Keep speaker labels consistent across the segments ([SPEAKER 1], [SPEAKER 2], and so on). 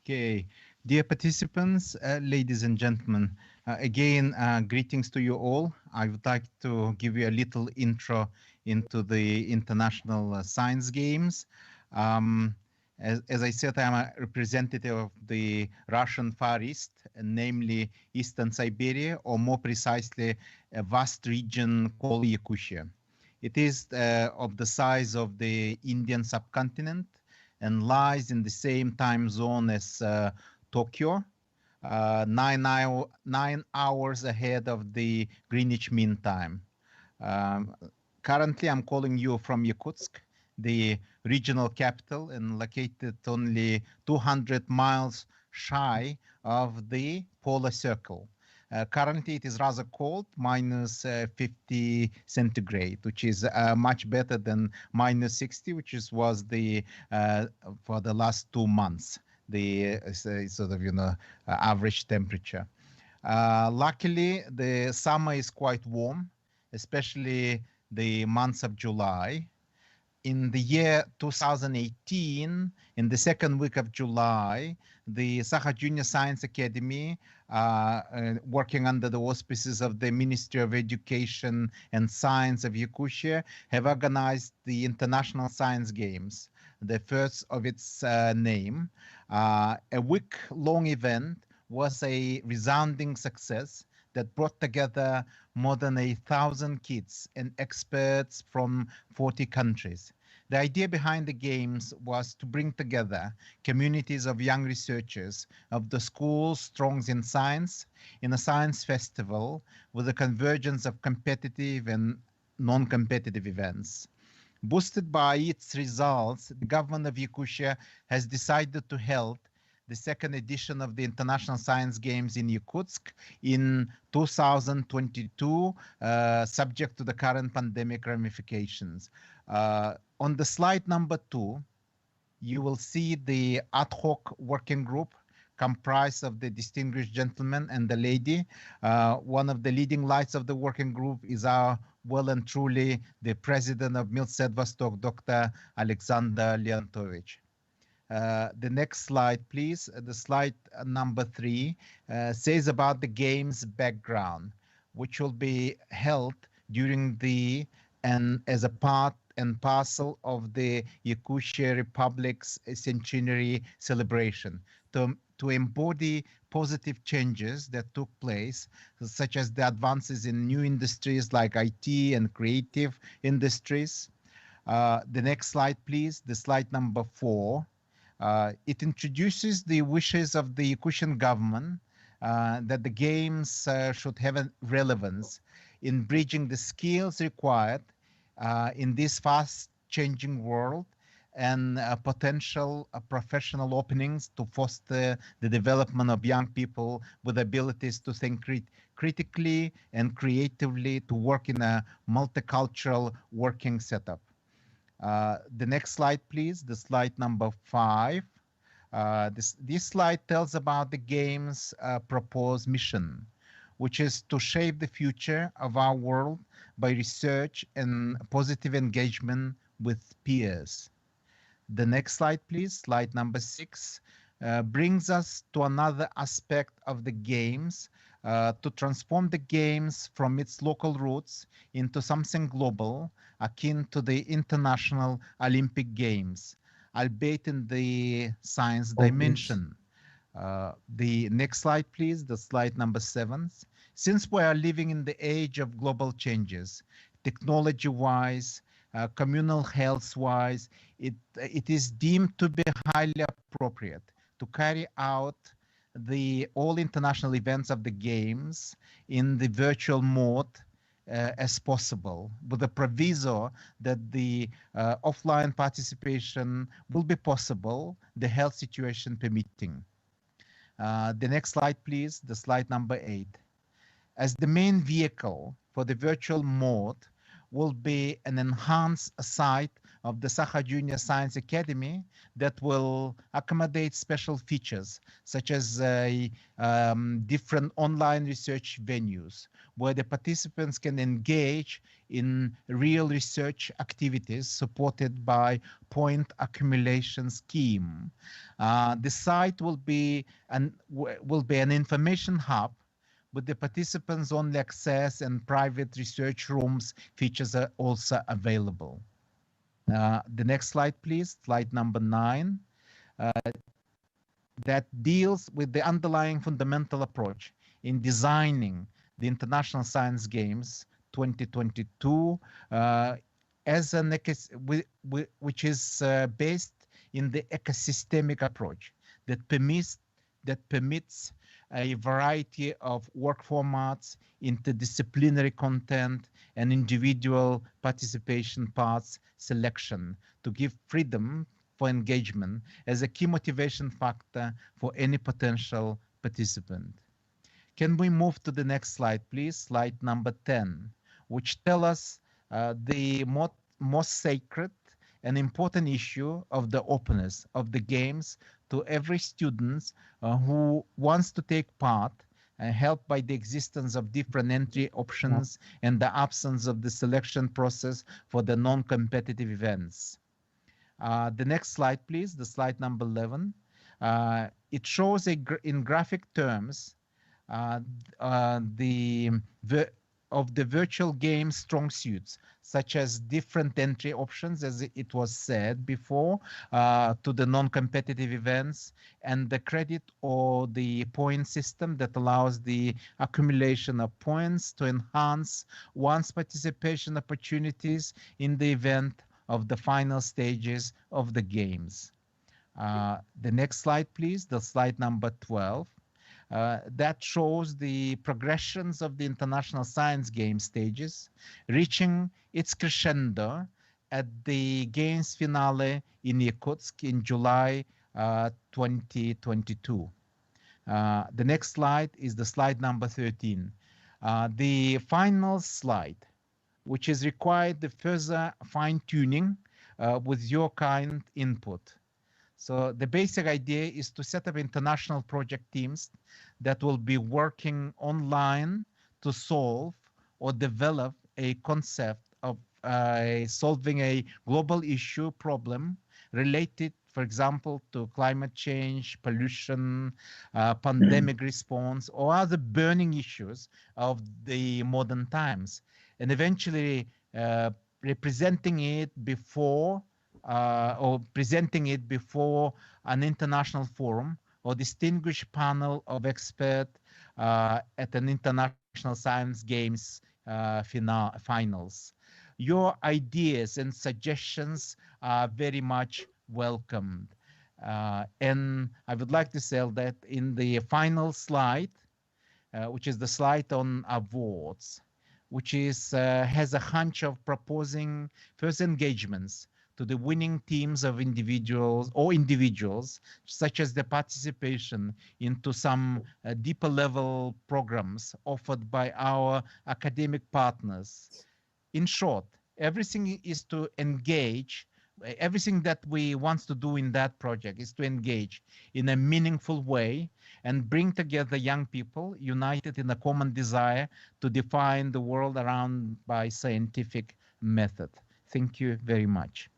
[SPEAKER 1] Okay, dear participants, ladies and gentlemen, again, greetings to you all. I would like to give you a little intro into the International Science Games. Um, as I said, I'm a representative of the Russian Far East, namely Eastern Siberia, or more precisely, a vast region called Yakutia. It is of the size of the Indian subcontinent and lies in the same time zone as Tokyo, 9 hours ahead of the Greenwich Mean Time. Um, Currently, I'm calling you from Yakutsk, the regional capital, and located only 200 miles shy of the polar circle. Currently, it is rather cold, minus 50 centigrade, which is much better than minus 60, which was the for the last 2 months, the sort of average temperature. Luckily, the summer is quite warm, especially the months of July. In the year 2018, in the second week of July, the Sakha Junior Science Academy, working under the auspices of the Ministry of Education and Science of Yakutia, have organized the International Science Games, the first of its name. A week-long event was a resounding success that brought together more than 1,000 kids and experts from 40 countries. The idea behind the games was to bring together communities of young researchers of the schools strong in science in a science festival with a convergence of competitive and non-competitive events. Boosted by its results, the government of Yakutia has decided to hold the second edition of the International Science Games in Yakutsk in 2022, subject to the current pandemic ramifications. On the slide number 2, you will see the ad hoc working group comprised of the distinguished gentleman and the lady. One of the leading lights of the working group is our well and truly the president of Milsedvostok, Dr. Alexander Leontovich. The next slide, please. The slide number 3 says about the game's background, which will be held during the and as a part and parcel of the Yakutia Republic's centenary celebration to embody positive changes that took place, such as the advances in new industries like IT and creative industries. The next slide, please. The slide number 4. It introduces the wishes of the Yakutian government that the games should have a relevance in bridging the skills required in this fast-changing world and potential professional openings to foster the development of young people with abilities to think critically and creatively, to work in a multicultural working setup. The next slide, please. The slide number 5. This slide tells about the game's proposed mission, which is to shape the future of our world by research and positive engagement with peers. The next slide, please. Slide number 6 brings us to another aspect of the games, to transform the games from its local roots into something global, akin to the International Olympic Games, albeit in the science dimension. The next slide, please, the slide number 7. Since we are living in the age of global changes, technology-wise, communal health-wise, it is deemed to be highly appropriate to carry out the all international events of the games in the virtual mode as possible, with the proviso that the offline participation will be possible, the health situation permitting. The next slide, please, the slide number 8. As the main vehicle for the virtual mode will be an enhanced site of the Sakha Junior Science Academy that will accommodate special features such as different online research venues where the participants can engage in real research activities supported by point accumulation scheme. The site will be an information hub with the participants only access and private research rooms features are also available. The next slide, please, slide number 9. That deals with the underlying fundamental approach in designing the International Science Games 2022 as an which is based in the ecosystemic approach that permits a variety of work formats, interdisciplinary content, and individual participation paths selection to give freedom for engagement as a key motivation factor for any potential participant. Can we move to the next slide, please? Slide number 10, which tell us the most sacred and important issue of the openness of the games to every student who wants to take part, helped by the existence of different entry options and the absence of the selection process for the non-competitive events. The next slide, please, the slide number 11. It shows in graphic terms of the virtual game strong suits, such as different entry options, as it was said before, to the non-competitive events, and the credit or the point system that allows the accumulation of points to enhance one's participation opportunities in the event of the final stages of the games. The next slide, please, the slide number 12. That shows the progressions of the International Science Games stages, reaching its crescendo at the Games finale in Yakutsk in July 2022. The next slide is the slide number 13. The final slide, which is required the further fine-tuning with your kind input. So the basic idea is to set up international project teams that will be working online to solve or develop a concept of solving a global issue problem related, for example, to climate change, pollution, pandemic response, or other burning issues of the modern times, and eventually representing it before or presenting it before an international forum or distinguished panel of experts at an International Science Games finals. Your ideas and suggestions are very much welcomed. And I would like to say that in the final slide, which is the slide on awards, which is has a hunch of proposing first engagements to the winning teams of individuals, such as the participation into some deeper level programs offered by our academic partners. In short, everything is to engage. Everything that we want to do in that project is to engage in a meaningful way and bring together young people united in a common desire to define the world around by scientific method. Thank you very much.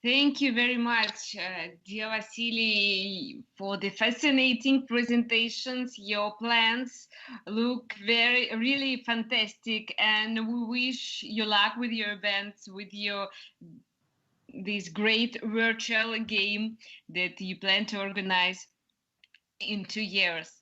[SPEAKER 2] Thank you very much, dear Vasily, for the fascinating presentations. Your plans look really fantastic, and we wish you luck with your events, with this great virtual game that you plan to organize in 2 years.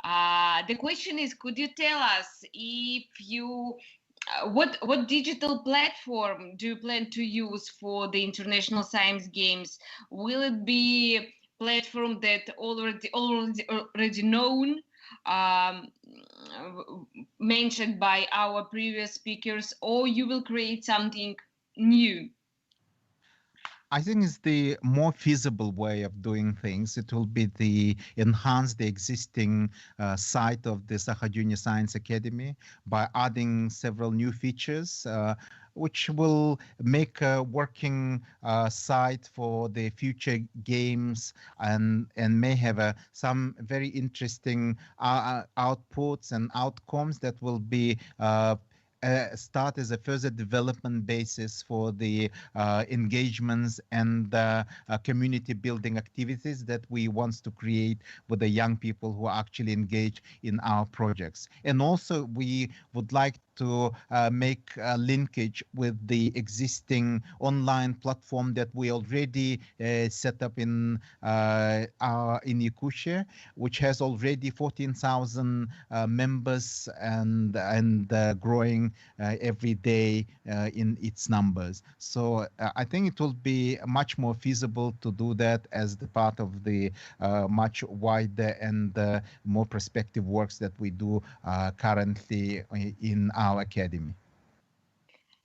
[SPEAKER 2] The question is, could you tell us if you what digital platform do you plan to use for the International Science Games? Will it be a platform that already known, mentioned by our previous speakers, or you will create something new?
[SPEAKER 1] I think it's the more feasible way of doing things. It will be enhance the existing site of the Sakha Junior Science Academy by adding several new features. which will make a working site for the future games, and may have some very interesting outputs and outcomes that will be start as a further development basis for the engagements and community building activities that we want to create with the young people who actually engage in our projects. And also we would like to make a linkage with the existing online platform that we already set up in Yakutia, which has already 14,000 members and growing every day in its numbers. So I think it will be much more feasible to do that as the part of the much wider and more prospective works that we do currently in our academy.